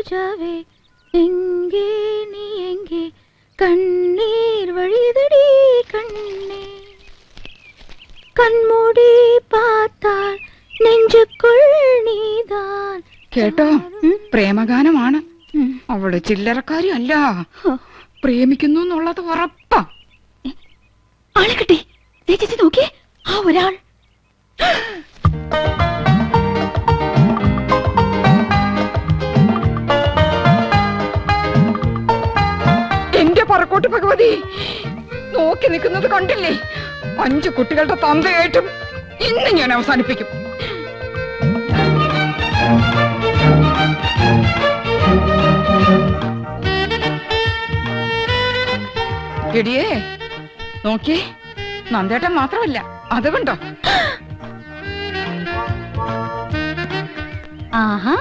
ரோஜாவே எங்கே நீ எங்கே கண்ணீர் வழிதடி கண்ணே കൺമൂടി പാത്താൽ നെഞ്ചുക്കുൾ നീതാൻ. കേട്ടോ, പ്രേമഗാനമാണ്. അവള് ചില്ലറക്കാരി അല്ല, പ്രേമിക്കുന്നു എന്നുള്ളത് ഉറപ്പാ. ആളെ കിട്ടി. ചേച്ചി നോക്കിയേ, ആ ഒരാൾ. എന്റെ പറക്കോട്ട് ഭഗവതി, നോക്കി നിൽക്കുന്നത് കണ്ടില്ലേ? 5 കുട്ടികളുടെ തന്തയായിട്ടും ഇന്ന് ഞാൻ അവസാനിപ്പിക്കും. എടിയേ നോക്കിയേ, നന്ദേട്ടൻ മാത്രമല്ല, അത് കണ്ടോ? ആഹാ,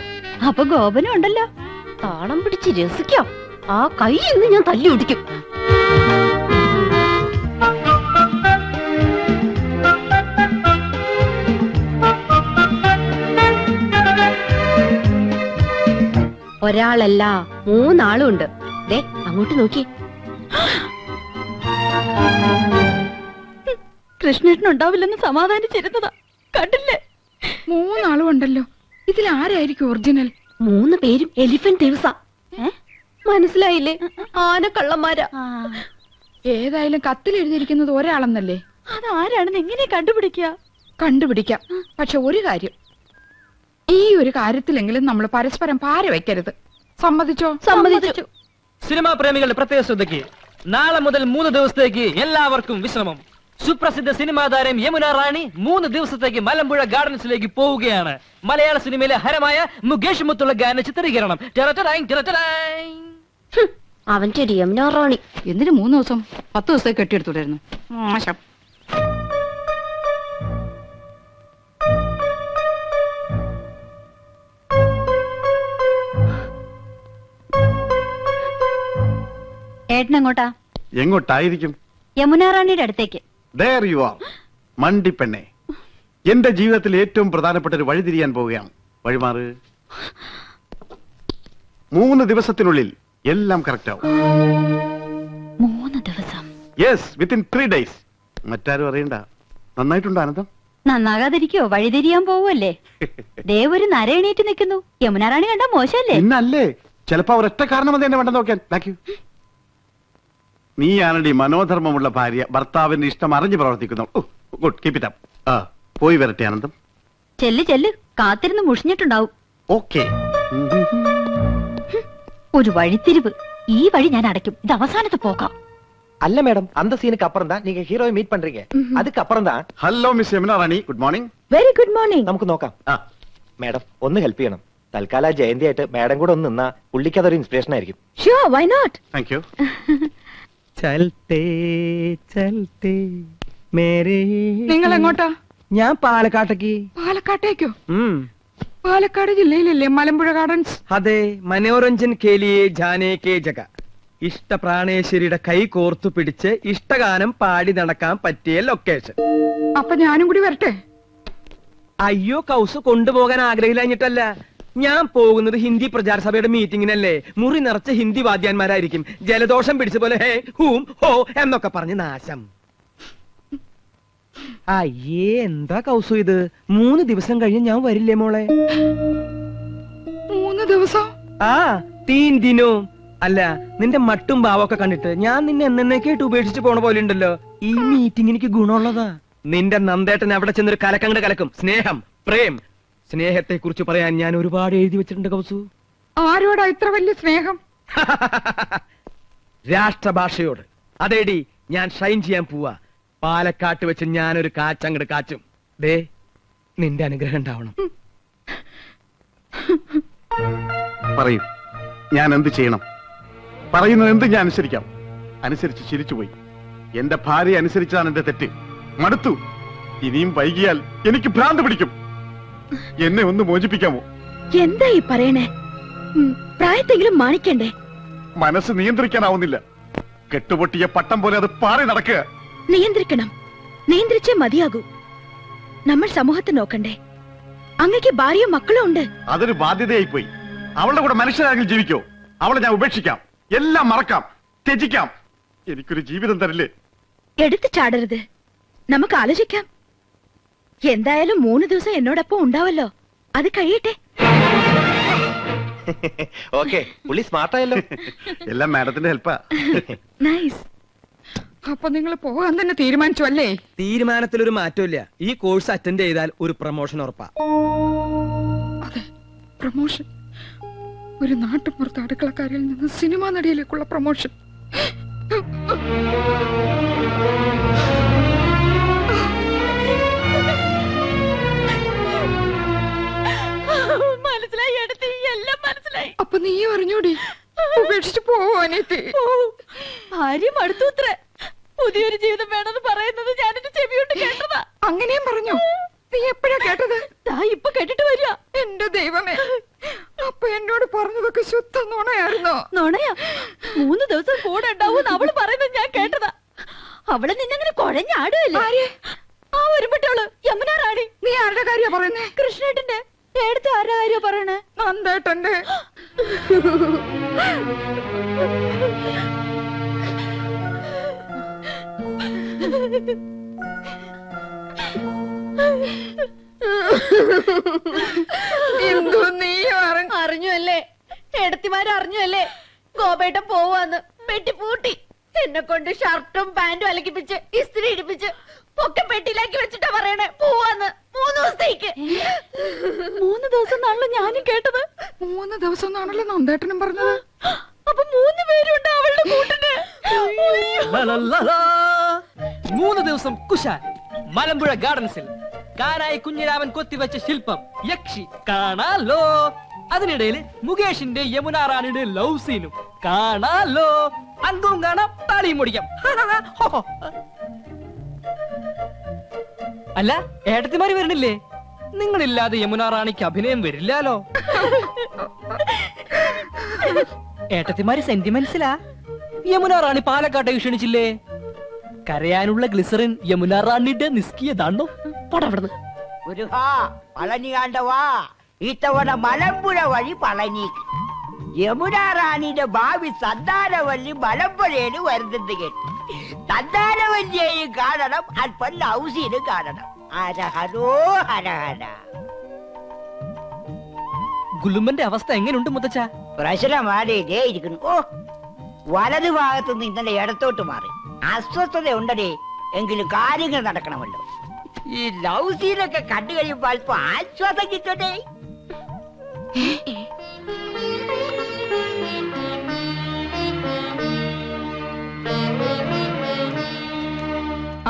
അപ്പൊ ഗോപനം ഉണ്ടല്ലോ. താളം പിടിച്ച് രസിക്കാം. ആ കൈ ഇന്ന് ഞാൻ തല്ലി ഒടിക്കും. ഒരാളല്ല, 3 ആളും ഉണ്ട്. ദേ അങ്ങോട്ട് നോക്കി. കൃഷ്ണേട്ടനുണ്ടാവില്ലെന്ന് സമാധാനിച്ചിരുന്നതാ, കണ്ടില്ലേ? 3 ആളും ഉണ്ടല്ലോ. ഇതിൽ ആരായിരിക്കും ഒറിജിനൽ? 3 പേരും എലിഫന്റ് ദിവസ. മനസ്സിലായില്ലേ? ആനക്കള്ളന്മാരാ. ഏതായാലും കത്തിൽ എഴുതിയിരിക്കുന്നത് ഒരാളെന്നല്ലേ? അതാരാണെന്ന് എങ്ങനെ കണ്ടുപിടിക്കാം. പക്ഷെ ഒരു കാര്യം, ഈ ഒരു കാര്യത്തിലെങ്കിലും നമ്മൾ പരസ്പരം പാര വെക്കരുത്. സമ്മതിച്ചോ? സമ്മതിച്ചു. സിനിമാ പ്രേമികളുടെ പ്രത്യേക ശ്രദ്ധയ്ക്ക് നാളെ മുതൽ 3 ദിവസത്തേക്ക് എല്ലാവർക്കും വിശ്രമം. സുപ്രസിദ്ധ സിനിമാ താരം യമുന റാണി 3 ദിവസത്തേക്ക് മലമ്പുഴ ഗാർഡൻസിലേക്ക് പോവുകയാണ്. മലയാള സിനിമയിലെ ഹരമായ മുകേഷ് മുത്തുള്ള ഗാന ചിത്രീകരണം. അവൻ ചെടി യമുന റാണി. എന്തിനു 3 ദിവസം? 10 ദിവസത്തേക്ക് കെട്ടിയെടുത്തുണ്ടായിരുന്നു. മോശം. ഏട്ടനെങ്ങോട്ടാ? എങ്ങോട്ടായിരിക്കും? യമുന റാണിയുടെ അടുത്തേക്ക്. There you are, മണ്ടിപ്പെണ്ണെ. എന്റെ ജീവിതത്തിൽ ഏറ്റവും പ്രധാനപ്പെട്ട ഒരു വഴി തിരിയാൻ പോവുകയാണ്. വഴിമാറ്. 3 ദിവസത്തിനുള്ളിൽ എല്ലാം കറക്റ്റ് ആവും. 3 ദിവസം? Yes, within 3 days. മറ്റാരും അറിയണ്ട. നന്നായിട്ടുണ്ടോ ആനന്ദം? നന്നാകാതിരിക്കോ? വഴിതിരിയാൻ പോവല്ലേ? ദേവൊരു നര എണീറ്റ് നിൽക്കുന്നു. യമുന റാണി കണ്ടാ മോശമല്ലേ? ഇന്നല്ലേ, ചിലപ്പോ ഒരൊറ്റ കാരണം അത് എന്നെ വേണ്ട നോക്കാൻ. നീയാണടി മനോധർമ്മമുള്ള ഭാര്യ, ഭർത്താവിന്റെ ഇഷ്ടം അറിഞ്ഞു പ്രവർത്തിക്കുന്നു. Good, keep it up. പോയി വരട്ടെ ആനന്ദം. ചെല്ല്, കാത്തിരുന്ന് മുഷിഞ്ഞിട്ടുണ്ടാവും. ഓക്കെ. ഒരു വഴിത്തിരിവ്. ഈ വഴി ഞാൻ അടയ്ക്കും. ഇത് അവസാനത്തെ പോക്കാം. அல்ல மேடம், அந்த சீனுக்கு அப்புறம் தான் நீங்க ஹீரோவை மீட் பண்றீங்க. அதுக்கு அப்புறம் தான். Hello miss Yamuna Rani, good morning. Very good morning. നമുക്ക് നോക്കാം. മേഡം ഒന്ന് ഹെൽപ്പ് ചെയ്യണം. തൽക്കാല ജയന്തി ആയിട്ട് മേഡം കൂടെ ഒന്ന് നിന്നാ പുള്ളിക്ക് അതൊരു ഇൻസ്പിറേഷൻ ആയിരിക്കും. Sure, why not? Thank you. ചൽത്തേ ചൽത്തേ മേരേ. നിങ്ങൾ എങ്ങോട്ടാ? ഞാൻ പാലക്കാട്ടേക്ക്. പാലക്കാട്ടേക്കോ? പാലക്കാട് ജില്ലയിലല്ലേ മലമ്പുഴ ഗാർഡൻസ്? അതെ, മനോരഞ്ജൻ കേലിയെ ജാനേ കേ ജഗ. ഇഷ്ടപ്രാണേശ്വരിയുടെ കൈ കോർത്തു പിടിച്ച് ഇഷ്ടഗാനം പാടി നടക്കാൻ പറ്റിയ ലൊക്കേഷൻ. അപ്പൊ ഞാനും കൂടി വരട്ടെ? അയ്യോ, കൗസ് കൊണ്ടുപോകാൻ ആഗ്രഹിച്ചിട്ടല്ല. ഞാൻ പോകുന്നത് ഹിന്ദി പ്രചാര സഭയുടെ മീറ്റിങ്ങിനല്ലേ. മുറി നിറച്ച ഹിന്ദി വാദ്യാന്മാരായിരിക്കും. ജലദോഷം പിടിച്ച പോലെ ഹേ ഹൂം ഹോ എന്നൊക്കെ പറഞ്ഞ് നാശം. അയ്യേ, എന്താ കൗസു ഇത്? 3 ദിവസം കഴിഞ്ഞ് ഞാൻ വരില്ലേ മോളെ? 3 ദിവസം? ആ, 3 ദിനോ. അല്ല, നിന്റെ മട്ടും ഭാവമൊക്കെ കണ്ടിട്ട് ഞാൻ നിന്നെ എന്നേക്കായിട്ട് ഉപേക്ഷിച്ച് പോണ പോലെ ഉണ്ടല്ലോ. ഈ മീറ്റിംഗ് എനിക്ക് ഗുണമുള്ളതാ. നിന്റെ നന്ദേട്ടൻ അവിടെ ചെന്നൊരു കലക്കങ്ങട് കലക്കും. സ്നേഹം, പ്രേം, സ്നേഹത്തെ കുറിച്ച് പറയാൻ ഞാൻ ഒരുപാട് എഴുതി വെച്ചിട്ടുണ്ട് കൗസു. ആരോടാ ഇത്ര വലിയ സ്നേഹം? രാഷ്ട്രഭാഷയോട്. അതേടി, ഞാൻ ഷൈൻ ചെയ്യാൻ പോവാ. പാലക്കാട്ട് വെച്ച് ഞാനൊരു കാച്ചങ്ങട് കാച്ചും. ദേ, നിന്റെ അനുഗ്രഹം ഉണ്ടാവണം. പറയൂ, ഞാൻ എന്ത് ചെയ്യണം? പറയുന്നത് എന്ത് ഞാൻ അനുസരിക്കാം. അനുസരിച്ച് ചിരിച്ചുപോയി. എന്റെ ഭാര്യ അനുസരിച്ചതാണ് എന്റെ തെറ്റ്. മടുത്തു. ഇനിയും വൈകിയാൽ എനിക്ക് ഭ്രാന്ത് പിടിക്കും. എന്നെ ഒന്ന് മോചിപ്പിക്കാമോ? എന്താ ഈ പറയണേ? പ്രായത്തെങ്കിലും മാനിക്കണ്ടേ? മനസ്സ് നിയന്ത്രിക്കാനാവുന്നില്ല. കെട്ടുപൊട്ടിയ പട്ടം പോലെ അത് പാറി നടക്കുക. നിയന്ത്രിക്കണം. നിയന്ത്രിച്ചേ മതിയാകൂ. നമ്മൾ സമൂഹത്തെ നോക്കണ്ടേ? അങ്ങക്ക് ഭാര്യയും മക്കളും ഉണ്ട്. അതൊരു ബാധ്യതയായി പോയി. അവളുടെ കൂടെ മനുഷ്യരാണെങ്കിൽ ജീവിക്കോ? അവളെ ഞാൻ ഉപേക്ഷിക്കാം, എല്ലാം മറക്കാം, ത്യജിക്കാം. എനിക്കൊരു ജീവിതം തരില്ലേ? എടുത്തു ചാടരുത്, നമുക്ക് ആലോചിക്കാം. എന്തായാലും 3 ദിവസം എന്നോടൊപ്പം ഉണ്ടാവല്ലോ, അത് കഴിയട്ടെ. ഓക്കെ, പുള്ളി സ്മാർട്ടായല്ലോ. എല്ലാം മാഡത്തിന്റെ ഹെൽപ്പാ. നൈസ്. അപ്പൊ നിങ്ങൾ പോകാൻ തന്നെ തീരുമാനിച്ചു അല്ലേ? തീരുമാനത്തിലൊരു മാറ്റമില്ല. ഈ കോഴ്സ് അറ്റൻഡ് ചെയ്താൽ ഒരു പ്രൊമോഷൻ ഉറപ്പാ. അതെ, പ്രൊമോഷൻ. ഒരു നാട്ടുപുറത്ത് അടുക്കളക്കാരിൽ നിന്ന് സിനിമാ നടിയിലേക്കുള്ള പ്രൊമോഷൻ. മനസ്സിലായി എടുത്തി, എല്ലാം മനസ്സിലായി. അപ്പൊ നീ അറിഞ്ഞോടി ഉപേക്ഷിച്ചു പോവാനേത്തി? ഭാര്യ മടുത്തൂത്രേ. പുതിയൊരു ജീവിതം വേണമെന്ന് പറയുന്നത് ഞാൻ എന്റെ ചെവിയോട്ട് കേട്ടതാ. അങ്ങനെയും പറഞ്ഞു? നീ എപ്പോഴാ കേട്ടത്? ഇപ്പൊ കേട്ടിട്ട് വരിക. എന്റെ ദൈവമേ, അപ്പൊ എന്നോട് പറഞ്ഞതൊക്കെ ശുദ്ധ നുണയായിരുന്നോ? നുണയാ? 3 ദിവസം കൂടെ ഉണ്ടാവും അവള് പറയുന്നത് ഞാൻ കേട്ടതാ. അവള് നിന്നങ്ങനെ കുഴഞ്ഞാടുവല്ലേ? ആ ഒരുപെട്ടവള് യമുന റാണി. നീ ആരുടെ കാര്യ പറയുന്നേ? കൃഷ്ണേട്ടന്റെ. എടുത്ത് ആരുടെ കാര്യ പറയണേ? നന്ദേട്ടന്റെ. എന്തോ നീ അറിഞ്ഞു അല്ലേ? എടുത്തിമാരറിഞ്ഞു അല്ലേ? ഗോപേട്ടൻ പോവാന്ന് പെട്ടി പൂട്ടി എന്നെ കൊണ്ട് ഷർട്ടും പാന്റും അലക്കിപ്പിച്ച് ഇസ്തിരി ഇടിപ്പിച്ച് ഒക്കെ പെട്ടിയിലാക്കി വെച്ചിട്ടാ പറയണേ പോവാന്ന്. 3 ദിവസത്തേക്ക്. 3 ദിവസം എന്നാണല്ലോ ഞാനും കേട്ടത്. 3 ദിവസം എന്നാണല്ലോ നന്ദേട്ടനും പറഞ്ഞത്. അപ്പൊ 3 പേരുണ്ട് അവളുടെ കൂട്ടിന്. 3 ദിവസം കുശാൽ മലമ്പുഴ ഗാർഡൻസിൽ കാനായി കുഞ്ഞിരാമൻ കൊത്തിവെച്ച ശില്പം യക്ഷി കാണാലോ. അതിനിടയിൽ മുകേഷിന്റെ യമുന റാണിയുടെ ലവ് സീനും കാണാലോ. അങ്കവും കാണാം, താളിയും മുടിക്കാം. അല്ല, ഏട്ടത്തിമാര് വരണില്ലേ? നിങ്ങളില്ലാതെ യമുന റാണിക്ക് അഭിനയം വരില്ലാലോ. ഏട്ടത്തിമാര് സെന്റിമെന്റ്സിലാ. യമുന റാണി പാലക്കാട്ടേക്ക് ക്ഷണിച്ചില്ലേ? കരയാനുള്ള ഗ്ലിസറിൻ യമുന റാണിയുടെ നിസ്കിയതാണോ? പടവിടുന്ന് മുരുകാ, പളനി ആണ്ടവാ, ഇത്തവണ മലമ്പുഴ വഴി പളനിക്ക്. യമുന റാണിയുടെ ഭാവി സന്താനവല്ലി മലമ്പുഴയിൽ വരുന്നത് കേട്ടു. സന്താനവല്ലിയെയും കാണണം, അല്പം ലൗസീനും കാണണം. ഹരഹരോ ഹരഹര. ഗുലുമന്റെ അവസ്ഥ എങ്ങനെയുണ്ട് മുത്തച്ഛ? പ്രശ്നമാരേ ഇരിക്കുന്നു. ഓ, വലതു ഭാഗത്തുനിന്ന് ഇന്നലെ ഇടത്തോട്ട് മാറി. അസ്വസ്ഥത ഉണ്ടേ, എങ്കിലും കാര്യങ്ങൾ നടക്കണമല്ലോ. ഈ ലൗസീനൊക്കെ കണ്ടു കഴിയുമ്പോ അല്പം ആശ്വാസം കിട്ടട്ടെ.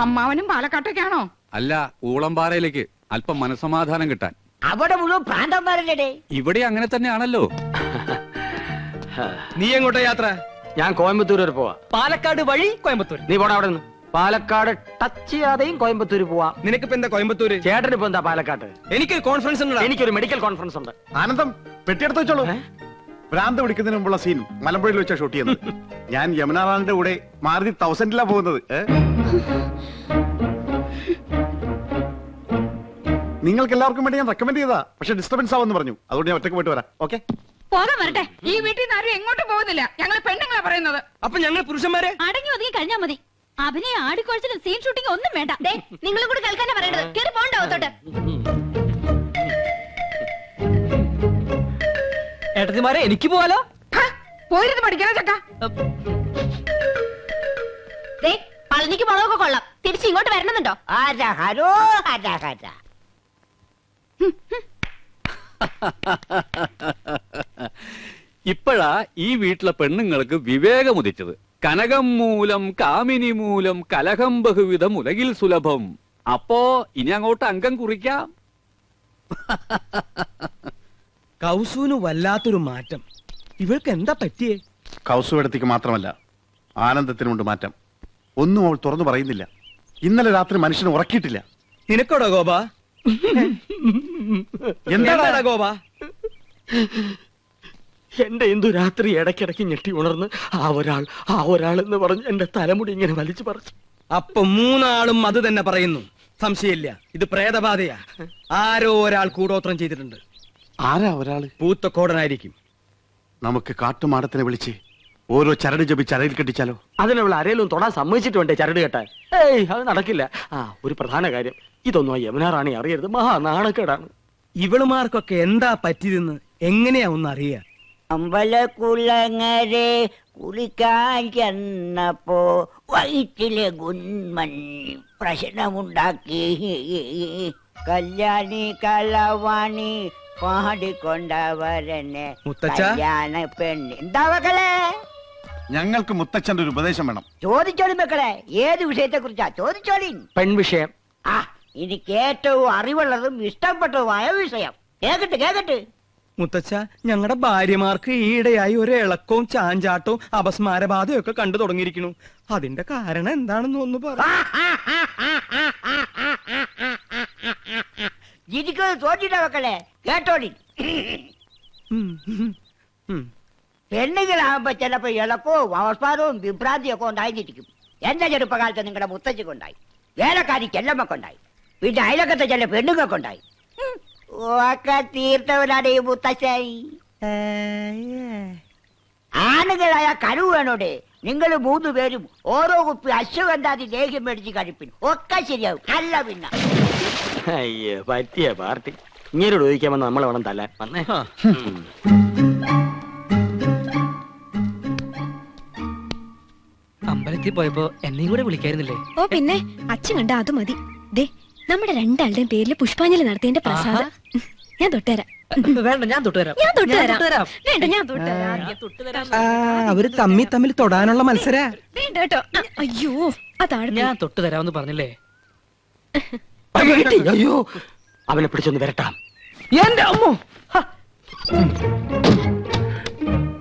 അമ്മാവനും പാലക്കാട്ടേക്കാണോ? അല്ല, ഊളംപാറയിലേക്ക് അല്പം മനസമാധാനം കിട്ടാൻ. അവിടെ മുഴുവൻ പ്രാന്തന്മാരല്ലേ? ഇവിടെ അങ്ങനെ തന്നെയാണല്ലോ. നീ എങ്ങോട്ടാ യാത്ര? ഞാൻ കോയമ്പത്തൂർ വരെ പോവാ. പാലക്കാട് വഴി കോയമ്പത്തൂർ. നീ പോടാ അവിടെ നിന്ന്. പാലക്കാട് ടച്ച് ചെയ്യാതെയും കോയമ്പത്തൂർ പോവാം. നിനക്കിപ്പോ എന്താ കോയമ്പത്തൂര്? ചേട്ടന് ഇപ്പൊ എന്താ പാലക്കാട്ട്? എനിക്കൊരു കോൺഫറൻസ് ഉണ്ട്. എനിക്കൊരു മെഡിക്കൽ കോൺഫറൻസ് ഉണ്ട്. ആനന്ദം, പെട്ടിയെടുത്ത് വെച്ചോളൂ. ഭ്രാന്ത് പിടിക്കുന്നതിന് മുമ്പുള്ള സീൻ മലമ്പുഴയിൽ വെച്ചാ ഷൂട്ട് ചെയ്യുന്നത്. ഞാൻ യമുന റാണിന്റെ കൂടെ മാരുതി 1000 പോകുന്നത്. നിങ്ങൾക്ക് എല്ലാവർക്കും വേണ്ടി ഞാൻ റെക്കമെൻഡ് ചെയ്താ, പക്ഷെ ഡിസ്റ്റർബൻസ് ആവുമെന്ന് പറഞ്ഞു. അതുകൊണ്ട് ഞാൻ ഒറ്റക്ക് പോയിട്ട് വരാം. ഓക്കെ, പോകാൻ വരട്ടെ. ഈ വീട്ടിൽ നിന്ന് ആരും എങ്ങോട്ടും പോകുന്നില്ല. ഞങ്ങൾ പെണ്ണുങ്ങളാ പറയുന്നത്. അപ്പൊ ഞങ്ങൾ പുരുഷന്മാരെ അടങ്ങി ഒതുങ്ങി കഴിഞ്ഞാ മതി. അഭിനയം, ആടിക്കൊഴിച്ചിലും സീൻ ഷൂട്ടിംഗ് ഒന്നും വേണ്ട. നിങ്ങളും കൂടി കേൾക്കാനാ പറയണത്. കേറി പോണ്ടാവത്തോട്ട്. ഏട്ടത്തിമാരെ, എനിക്ക് പോവാലോ. പോയിരുന്നു പഠിക്കണം ചക്ക. പളനിക്ക് മുളകൊക്കെ കൊള്ളാം. തിരിച്ച് ഇങ്ങോട്ട് വരണമെന്നുണ്ടോ? ഹരഹരോ ഹരഹര. ഇപ്പോഴാ ഈ വീട്ടിലെ പെണ്ണുങ്ങൾക്ക് വിവേകമുദിച്ചത്. കനകം മൂലം കാമിനി മൂലം കലഹം ബഹുവിധം ഉലകിൽ സുലഭം. അപ്പോ ഇനി അങ്ങോട്ട് അംഗം കുറിക്കാം. കൗസുവിന് വല്ലാത്തൊരു മാറ്റം. ഇവൾക്ക് എന്താ പറ്റിയേ? കൗസുവെടുത്തേക്ക് മാത്രമല്ല, ആനന്ദത്തിനുണ്ട് മാറ്റം. ഒന്നും അവൾ തുറന്നു പറയുന്നില്ല. ഇന്നലെ രാത്രി മനുഷ്യനെ ഉറക്കിയിട്ടില്ല. നിനക്കോടോ ഗോപ? എന്താടാ ഗോപ? എന്റെ എന്തു രാത്രി ഇടയ്ക്കിടയ്ക്ക് ഞെട്ടി ഉണർന്ന് ആ ഒരാൾ എന്ന് പറഞ്ഞ് എന്റെ തലമുടി ഇങ്ങനെ വലിച്ചു പറിച്ചു. അപ്പൊ 3 ആളും അത് തന്നെ പറയുന്നു. സംശയമില്ല, ഇത് പ്രേതബാധയാ. ആരോ ഒരാൾ കൂടോത്രം ചെയ്തിട്ടുണ്ട്. ആരാ ഒരാള്? പൂത്തക്കോടനായിരിക്കും. നമുക്ക് കാട്ടുമാടത്തിനെ വിളിച്ച് ഓരോ ചരട് ജപി ചരയിൽ കെട്ടിച്ചാലോ? അതിനുള്ള ആരേലും തൊടാൻ സമ്മതിച്ചിട്ട് വേണ്ടേ ചരട് കെട്ടാൻ? ഏയ് അത് നടക്കില്ല. ഒരു പ്രധാന കാര്യം, ഇതൊന്നും ആ യമുന റാണി അറിയരുത്. മഹാ നാണക്കേടാണ്. ഇവളുമാർക്കൊക്കെ എന്താ പറ്റിയതെന്ന് എങ്ങനെയാ ഒന്ന് അറിയാ? അമ്പലക്കുളങ്ങരെ കുളിക്കാൻ ചെന്നപ്പോ വയറ്റിലെ ഗുന്മൻ പ്രശ്നമുണ്ടാക്കി. കല്യാണി കളവാണി പാടിക്കൊണ്ടവരനെ മുത്തച്ഛാ? കല്യാണ പെണ്ണ്. എന്താ മക്കളെ? ഞങ്ങൾക്ക് മുത്തച്ഛന്റെ ഒരു ഉപദേശം വേണം. ചോദിച്ചോളി മക്കളെ, ഏത് വിഷയത്തെ കുറിച്ചാ ചോദിച്ചോളി. പെൺവിഷയം. എനിക്ക് ഏറ്റവും അറിവുള്ളതും ഇഷ്ടപ്പെട്ടതുമായ വിഷയം. കേക്കട്ടെ. മുത്തച്ഛ, ഞങ്ങളുടെ ഭാര്യമാർക്ക് ഈയിടെയായി ഒരു ഇളക്കവും ചാഞ്ചാട്ടവും അപസ്മാരബാധയും ഒക്കെ കണ്ടു തുടങ്ങിയിരിക്കുന്നു. അതിന്റെ കാരണം എന്താണെന്ന് ഒന്ന് പറ. എനിക്കത് തോന്നിട്ട മക്കളെ, കേട്ടോളി. പെണ്ണുങ്ങളാകുമ്പോ ചിലപ്പോ ഇളക്കവും അവസ്മാരവും വിഭ്രാന്തിയും ഒക്കെ ഉണ്ടായിരിക്കും. എന്റെ ചെറുപ്പകാലത്ത് നിങ്ങളുടെ മുത്തച്ഛക്കുണ്ടായി, വേലക്കാരി ചെല്ലമ്മക്കുണ്ടായി, പിന്നെ അയലക്കത്തെ ചില പെണ്ണുങ്ങൾക്കുണ്ടായി. ഒക്കെ തീർത്തവനാണ് ഈ മുത്തച്ഛൻ. ആണുങ്ങളായ കഴിവ് വേണോടെ. നിങ്ങൾ 3 പേരും ഓരോ കുപ്പി അശ്വഗന്ധാതി ലേഹ്യം മേടിച്ച് കഴിപ്പിൻ, ഒക്കെ ശരിയാവും. അല്ല പിന്നെ അയ്യോ, പറ്റിയ പാർട്ടി. ഇങ്ങനോട് ചോദിക്കാമെന്ന് നമ്മൾ വേണം തല്ലാൻ. വന്നേ. അമ്പലത്തിൽ പോയപ്പോ എന്നെയും കൂടെ വിളിക്കായിരുന്നില്ലേ? ഓ പിന്നെ, അച്ഛൻ കണ്ട അത് മതി. ദേ, നമ്മുടെ രണ്ടാളുടെയും പേരിൽ പുഷ്പാഞ്ജലി നടത്തിയതിന്റെ പ്രസാദം ഞാൻ തൊട്ടുതരാം. വേണ്ട, ഞാൻ തൊട്ടുതരാം. വേണ്ട, ഞാൻ തൊട്ടുതരാം. അവര് തമ്മിൽ തൊടാനുള്ള മത്സര. വേണ്ട കേട്ടോ. അയ്യോ, അതാണ് ഞാൻ തൊട്ടുതരാമെന്ന് പറഞ്ഞില്ലേ? അയ്യോ, അവനെ പിടിച്ചൊന്ന് വരട്ടാം. എന്റെ അമ്മോ!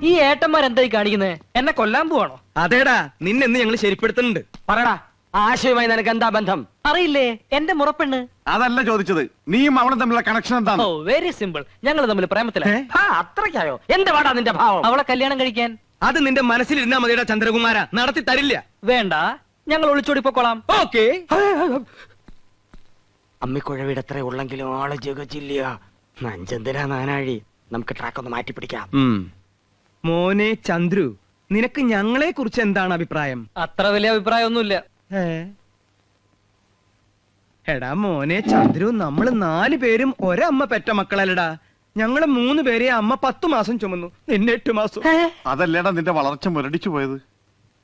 ഈ ഏട്ടന്മാരെന്തായി കാണിക്കുന്നേ? എന്നെ കൊല്ലാൻ പോവാണോ? അതേടാ, നിന്നെന്ന് ഞങ്ങൾ ശരിപ്പെടുത്തുന്നുണ്ട്. പറയടാ, ആശയമായി നിനക്ക് എന്താ ബന്ധം? അറിയില്ലേ, എന്റെ മുറപ്പെണ്ണ്. അതല്ല ചോദിച്ചത്, നീയും അവളും തമ്മിലുള്ള കണക്ഷൻ എന്താണ്? ഓ, വെരി സിമ്പിൾ. ഞങ്ങൾ തമ്മിൽ പ്രേമത്തിലാണ്. അത്രയ്ക്കായോ? എന്ത് പാടാ നിന്റെ ഭാവം? അവളെ കല്യാണം കഴിക്കാൻ. അത് നിന്റെ മനസ്സിലിരുന്നാ മതിയുടെ ചന്ദ്രകുമാര, നടത്തി തരില്ല. വേണ്ട, ഞങ്ങൾ ഒളിച്ചോടി പൊക്കോളാം. ഓക്കേ. അമ്മിക്കുഴവിടെ എത്ര ഉള്ളെങ്കിലും ആള് ജഗച്ചില്ല. നഞ്ചന്തിരാ നാനാഴി. നമുക്ക് ട്രാക്ക് ഒന്ന് മാറ്റി പിടിക്കാം. മോനെ ചന്ദ്രു, നിനക്ക് ഞങ്ങളെ കുറിച്ച് എന്താണ് അഭിപ്രായം? അത്ര വലിയ അഭിപ്രായമൊന്നുമില്ല. എടാ മോനെ ചന്ദ്രു, നമ്മള് 4 പേരും ഒരമ്മ പെറ്റ മക്കളല്ലടാ. ഞങ്ങള് 3 പേരെ അമ്മ 10 മാസം ചുമന്നു, നിന്നെ 8 മാസം. അതല്ലേടാ നിന്റെ വളർച്ച മുരടിച്ചു പോയത്.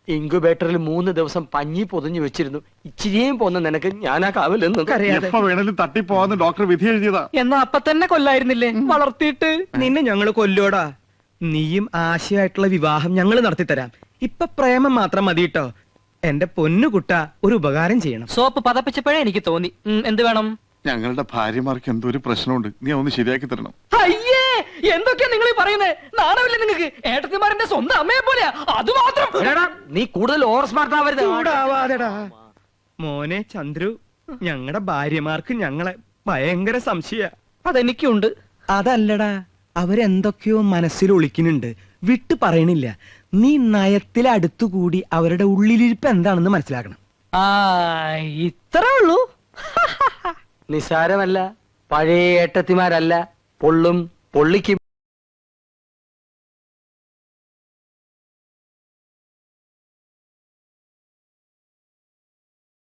ഇൻക്യുബേറ്ററിൽ 3 ദിവസം പഞ്ഞി പൊതിഞ്ഞു വെച്ചിരുന്നു. ഇച്ചിരിയും പോന്ന നിനക്ക് ഞാനാ കാവലെന്ന്. എപ്പോ വേണേലും തട്ടിപ്പോവാന്ന് ഡോക്ടർ വിധി എഴുതിയതാ. എന്നാ അപ്പൊ തന്നെ കൊല്ലായിരുന്നില്ലേ? വളർത്തിയിട്ട് നിന്നെ ഞങ്ങള് കൊല്ലോടാ. നീയും ആശയായിട്ടുള്ള വിവാഹം ഞങ്ങൾ നടത്തിത്തരാം. ഇപ്പൊ പ്രേമം മാത്രം മതി കേട്ടോ. എന്റെ പൊന്നുകുട്ട, ഒരു ഉപകാരം ചെയ്യണം. സോപ്പ് പതപ്പിച്ചപ്പോഴേ എനിക്ക് തോന്നി. എന്ത് വേണം? ഞങ്ങളുടെ ഭാര്യമാർക്ക് എന്തോ ഒരു പ്രശ്നമുണ്ട്, നീ ഒന്ന് ശരിയാക്കി തരണം. അയ്യേ, എന്തൊക്കെയാ നിങ്ങൾ പറയുന്നത്? നാണമില്ലേ നിങ്ങൾക്ക്? ഏട്ടത്തിമാരന്റെ സ്വന്തം അമ്മയെ പോലെയാ. അത് മാത്രം. നീ കൂടുതൽ ഓവർ സ്മാർട്ട് ആവരുത്. ചൂടാവാതെടാ. മോനെ ചന്ദ്രു, ഞങ്ങളുടെ ഭാര്യമാർക്ക് ഞങ്ങളെ ഭയങ്കര സംശയ. അതെനിക്കുണ്ട്. അതല്ലടാ, അവരെന്തൊക്കെയോ മനസ്സിൽ ഒളിക്കുന്നുണ്ട്, വിട്ടു പറയണില്ല. നീ നയത്തിലെ അടുത്തുകൂടി അവരുടെ ഉള്ളിലിരിപ്പ് എന്താണെന്ന് മനസ്സിലാക്കണം. ഇത്രേ ഉള്ളൂ. നിസാരമല്ല. പഴയ ഏട്ടത്തിമാരല്ല, പൊള്ളും പൊള്ളിക്കും.